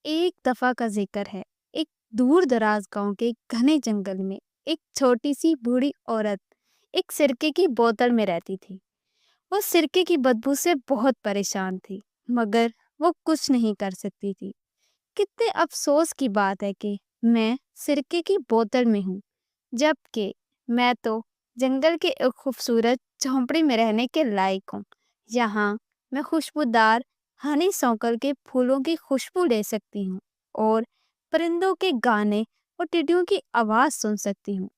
एक दफा का जिक्र है। एक दूर दराज गांव के घने जंगल में एक छोटी सी बूढ़ी औरत एक सिरके की बोतल में रहती थी। वो सिरके की बदबू से बहुत परेशान थी, मगर वो कुछ नहीं कर सकती थी। कितने अफसोस की बात है कि मैं सिरके की बोतल में हूँ, जबकि मैं तो जंगल के एक खूबसूरत झोंपड़ी में रहने के लायक हूँ। यहाँ मैं खुशबूदार हनी सौकल के फूलों की खुशबू ले सकती हूँ और परिंदों के गाने और टिड्डियों की आवाज सुन सकती हूँ।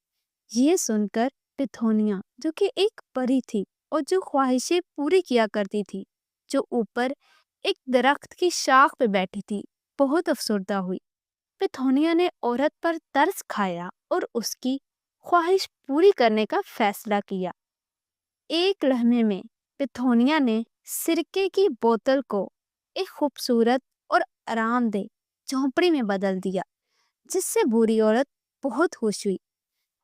ये सुनकर पिथोनिया, जो कि एक परी थी और जो ख्वाहिशें पूरी किया करती थी, जो ऊपर एक दरख्त की शाख पे बैठी थी, बहुत अफसरदा हुई। पिथोनिया ने औरत पर तरस खाया और उसकी ख्वाहिश पूरी करने का फैसला किया। एक लम्हे में पिथोनिया ने सिरके की बोतल को एक खूबसूरत और आरामदेह झोंपड़ी में बदल दिया, जिससे बूढ़ी औरत बहुत खुश हुई।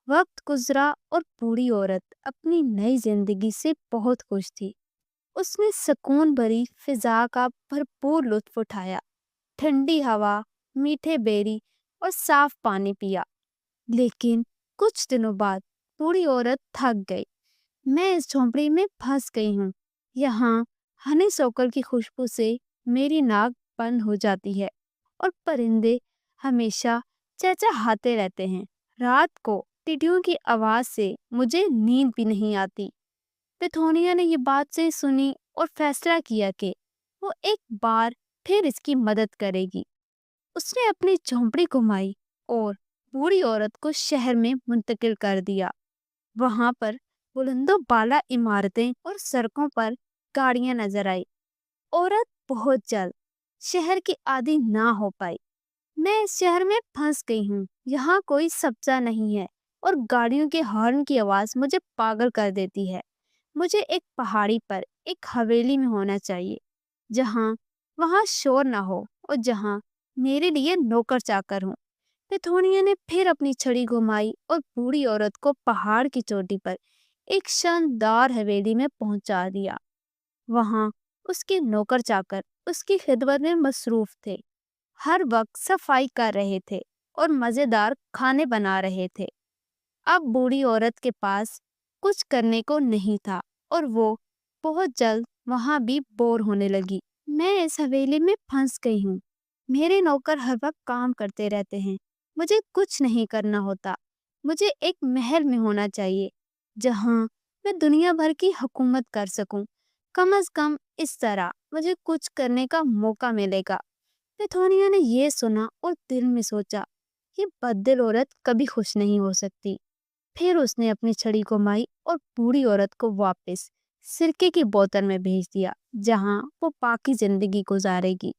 वक्त गुजरा और बूढ़ी औरत अपनी नई जिंदगी से बहुत खुश थी। उसने सुकून भरी फिजा का भरपूर लुत्फ उठाया, ठंडी हवा, मीठे बेरी और साफ पानी पिया। लेकिन कुछ दिनों बाद बूढ़ी औरत थक गई। मैं इस झोंपड़ी में फंस गई हूँ। यहाँ हनी सोकर की खुशबू से मेरी नाक बंद हो जाती है और परिंदे हमेशा चहचहाते रहते हैं। रात को टिड्डियों की आवाज से मुझे नींद भी नहीं आती। पिथोनिया ने ये बात से सुनी और फैसला किया कि वो एक बार फिर इसकी मदद करेगी। उसने अपनी झोंपड़ी घुमाई और बूढ़ी औरत को शहर में मुंतकिल कर दिया। वहां पर बुलंदों बाला इमारतें और सड़कों पर गाड़ियां नजर आई। औरत बहुत जल्द शहर की आदी ना हो पाई। मैं इस शहर में फंस गई हूँ। यहाँ कोई सब्जा नहीं है और गाड़ियों के हॉर्न की आवाज मुझे पागल कर देती है। मुझे एक पहाड़ी पर एक हवेली में होना चाहिए, जहाँ वहाँ शोर ना हो और जहाँ मेरे लिए नौकर चाकर हो। पिथोनिया ने फिर अपनी छड़ी घुमाई और बूढ़ी औरत को पहाड़ की चोटी पर एक शानदार हवेली में पहुंचा दिया। वहां उसके नौकर चाकर उसकी खिदमत में मसरूफ थे, हर वक्त सफाई कर रहे थे और मजेदार खाने बना रहे थे। अब बूढ़ी औरत के पास कुछ करने को नहीं था और वो बहुत जल्द वहां भी बोर होने लगी। मैं इस हवेली में फंस गई हूँ। मेरे नौकर हर वक्त काम करते रहते हैं, मुझे कुछ नहीं करना होता। मुझे एक महल में होना चाहिए, जहाँ मैं दुनिया भर की हुकूमत कर सकूं। कम से कम इस तरह मुझे कुछ करने का मौका मिलेगा। पेथोनिया ने यह सुना और दिल में सोचा, ये बददिल औरत कभी खुश नहीं हो सकती। फिर उसने अपनी छड़ी घुमाई और बूढ़ी औरत को वापस सिरके की बोतल में भेज दिया, जहां वो बाकी जिंदगी गुजारेगी।